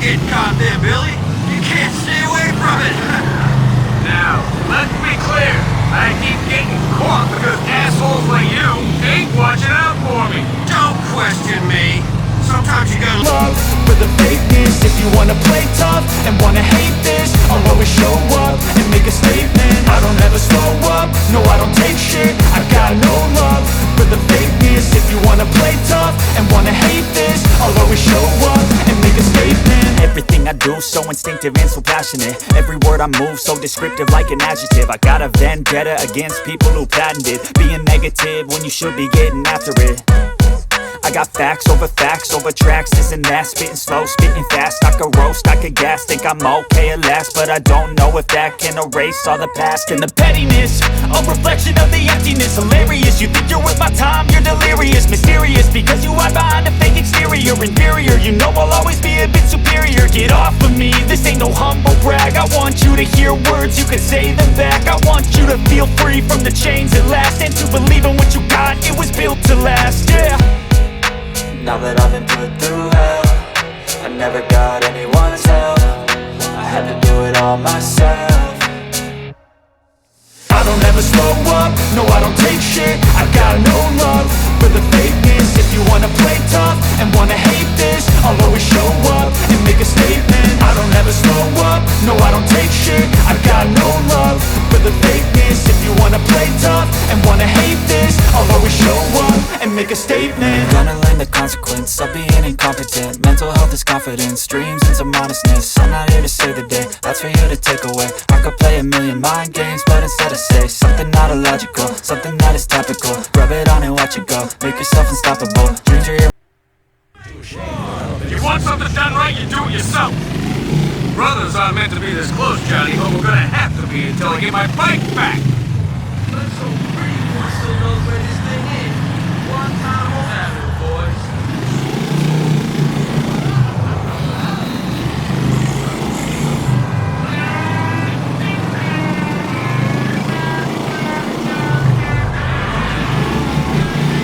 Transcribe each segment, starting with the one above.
getting caught there, Billy. You can't stay away from it. Now, let's be clear. I keep getting caught because assholes like you ain't watching out for me. Don't question me. Sometimes you gotta love for the fakeness. If you wanna play tough and wanna hate this, I'll always show up and make a statement. I don't ever slow up, no I don't take shit. I got no love for the fakeness. If you wanna play tough and wanna hate this, I'll always show up and make a statement. Everything I do so instinctive and so passionate. Every word I move so descriptive like an adjective. I got a vendetta against people who patented being negative when you should be getting after it. I got facts over tracks, this and that. Spitting slow, spitting fast, I could roast, I could gas. Think I'm okay at last, but I don't know if that can erase all the past. And the pettiness, a reflection of the emptiness. Hilarious, you think you're worth my time, you're delirious. Mysterious, because you hide behind a fake exterior. Inferior, you know I'll always be a bit superior. Get off of me, this ain't no humble brag. I want you to hear words, you can say them back. I want you to feel free from the chains at last, and to believe in what you got, it was built to last, yeah. Now that I've been put through hell, I never got anyone's help. I had to do it all myself. I don't ever slow up, no I don't take shit. I got no love for the fakeness. If you wanna play tough and wanna hate this, I'll always show up and make a statement. I don't ever slow up, no I don't take shit. I got no love for the fakeness. If you wanna play tough and wanna hate this, I'll always show up and make a statement. Gonna learn the consequence of being incompetent. Mental health is confidence, dreams and some honestness. I'm not here to save the day, that's for you to take away. I could play a million mind games, but instead I say something not illogical, something that is topical. Rub it on and watch it go, make yourself unstoppable. Dreams are your... You want something done right, you do it yourself. Brothers aren't meant to be this close, Johnny, but we're gonna have to be until I get my bike back. Let's hope Brady still knows where this thing is. One time won't happen, boys.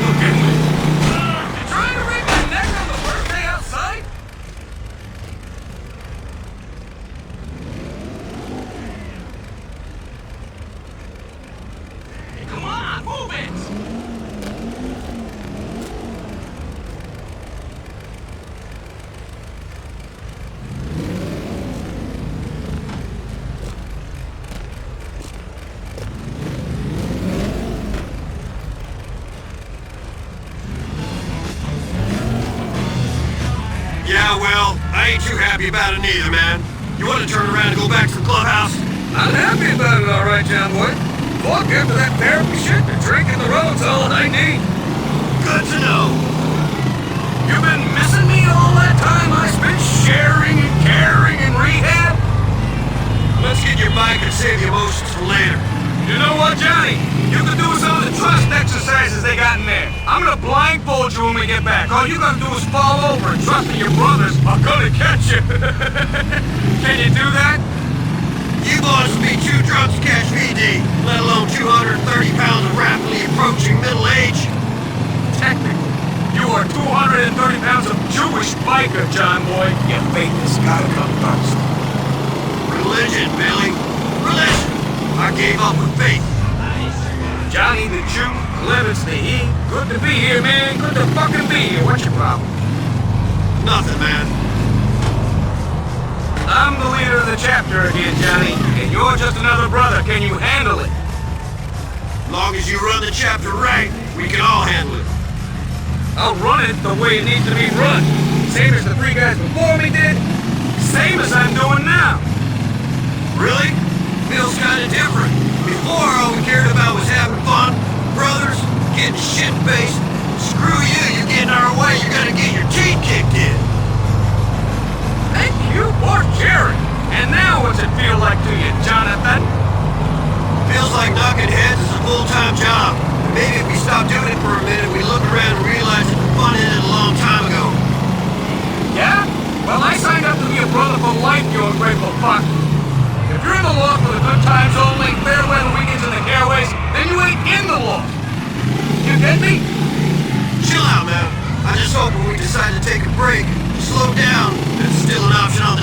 Look at me. You trying to break my neck on the first day outside? Hey, come on, move it! Yeah, well, I ain't too happy about it neither, man. You want to turn around and go back to the clubhouse? I'm happy about it, all right, John Boy. Fuck, after that therapy shit, the drinking the road's all I need. Good to know. You've been missing me all that time I spent sharing and caring in rehab? Let's get your bike and save the emotions for later. You know what, Johnny? You can do some of the trust exercises they got in there. I'm gonna blindfold you when we get back. All you gotta do is fall over and trust that your brothers are gonna catch you. Can you do that? You boys will be too drunk to catch VD, let alone 230 pounds of rapidly approaching middle age. Technically, you are 230 pounds of Jewish biker, John Boy. Your faith has gotta come first. Religion, Billy. Religion. I gave up with faith. Johnny the Jew, Clemens the he. Good to be here, man. Good to fucking be here. What's your problem? Nothing, man. I'm the leader of the chapter again, Johnny, and you're just another brother. Can you handle it? Long as you run the chapter right, we can all handle it. I'll run it the way it needs to be run. Same as the three guys before me did. Same as I'm doing now. Really? Feels kinda different. Before, all we cared about was having fun, brothers, getting shit-faced. Screw you, you get in our way, you're gonna get your teeth kicked in. Thank you for sharing. And now what's it feel like to you, Jonathan? Feels like knocking heads is a full-time job. Maybe if we stop doing it for a minute, we look around and realize that the fun ended a long time ago. Yeah? Well, I signed up to be a brother for life, you ungrateful fuck. If you're in the law for the good times only, fair weather weekends and the getaways, then you ain't in the law. You get me? Chill out, man. I just hope when we decide to take a break, slow down, it's still an option on the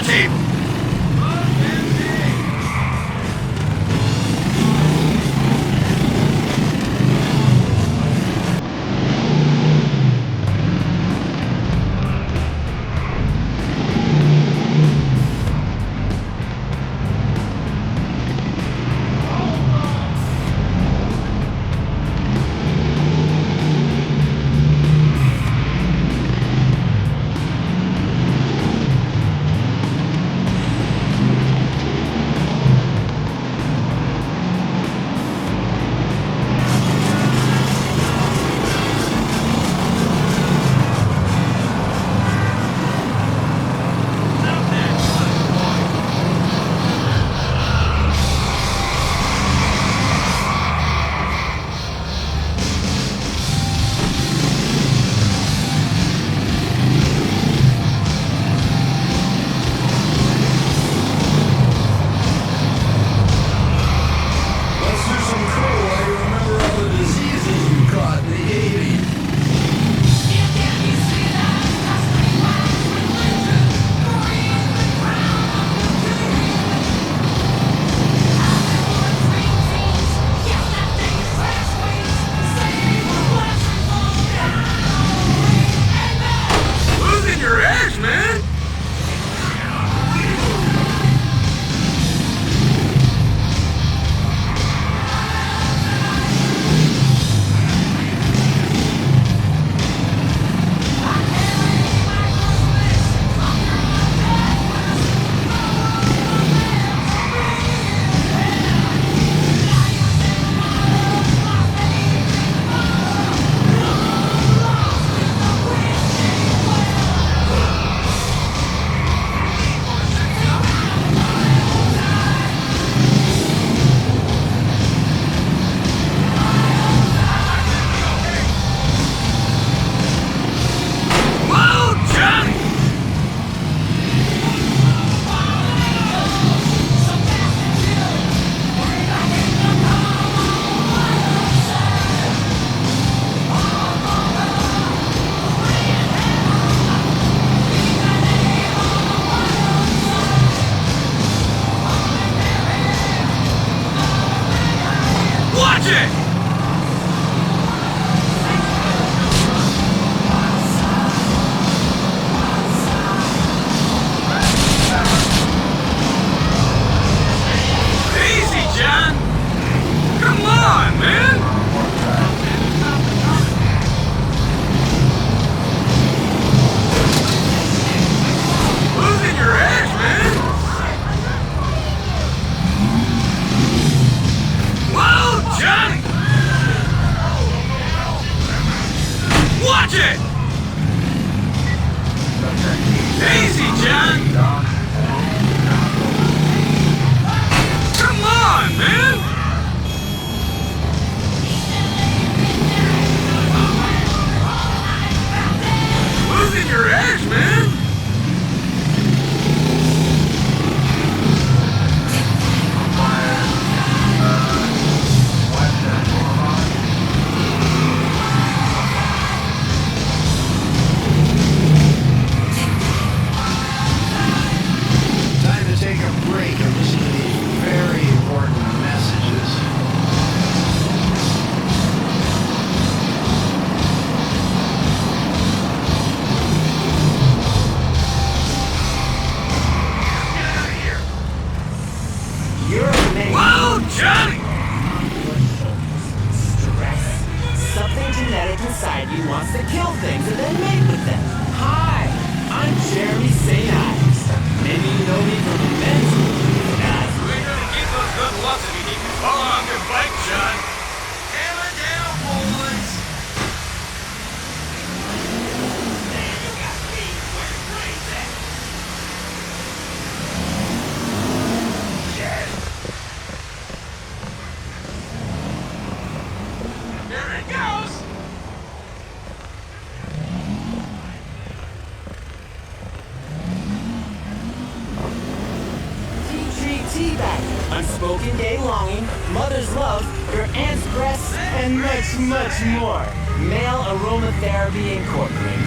feedback, unspoken gay longing, mother's love, your aunt's breasts, and much, much more. Male Aromatherapy Incorporated.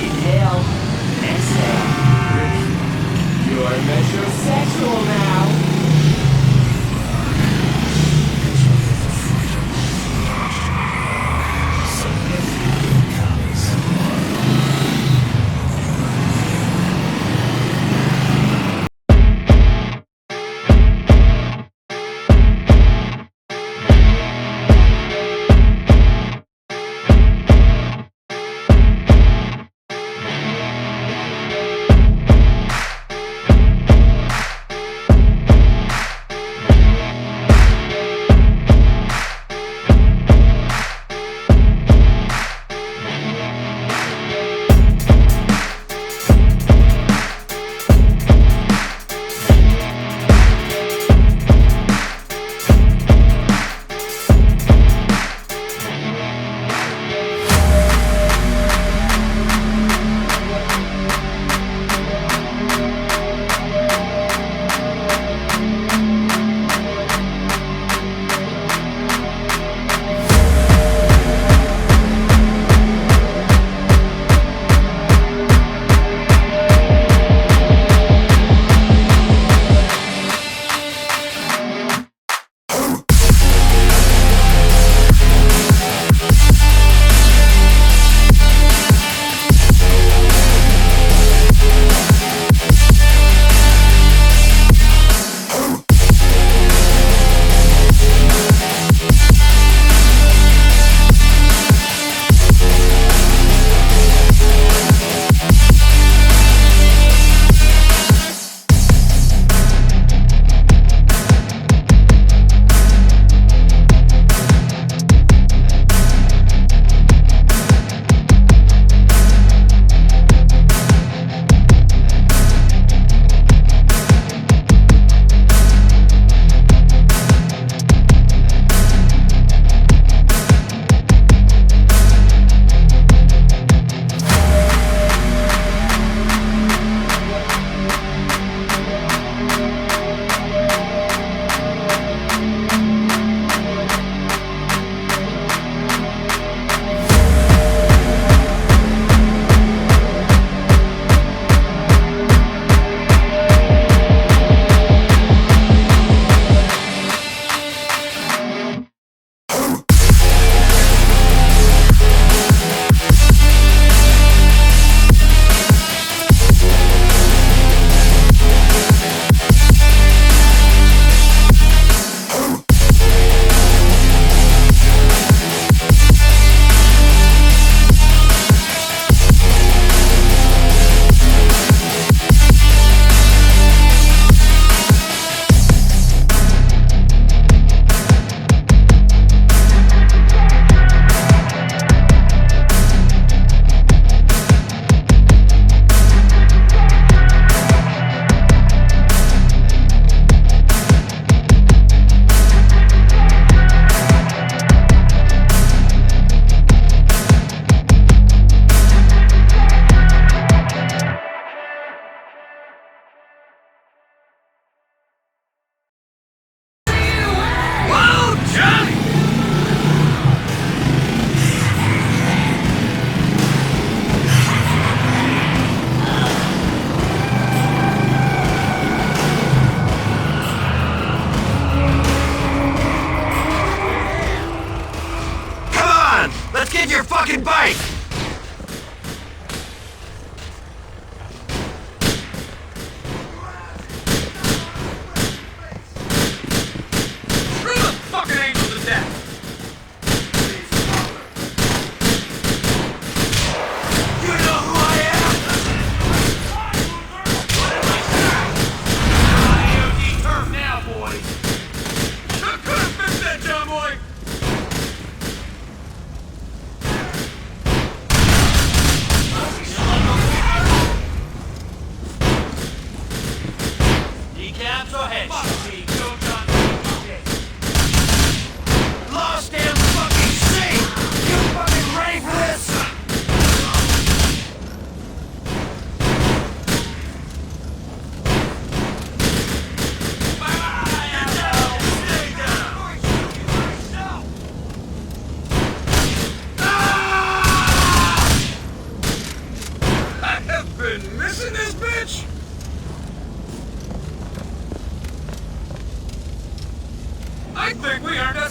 Inhale, exhale, repeat. You're metrosexual now. fucking bike! Screw the fucking angels to death! You know who I am? AOD turf now, boys! Could've fixed that, John boy! Decaps or headshots? Fuck me, go John. Lost damn fucking seat! You fucking ready for this? Bye-bye! I think we earned a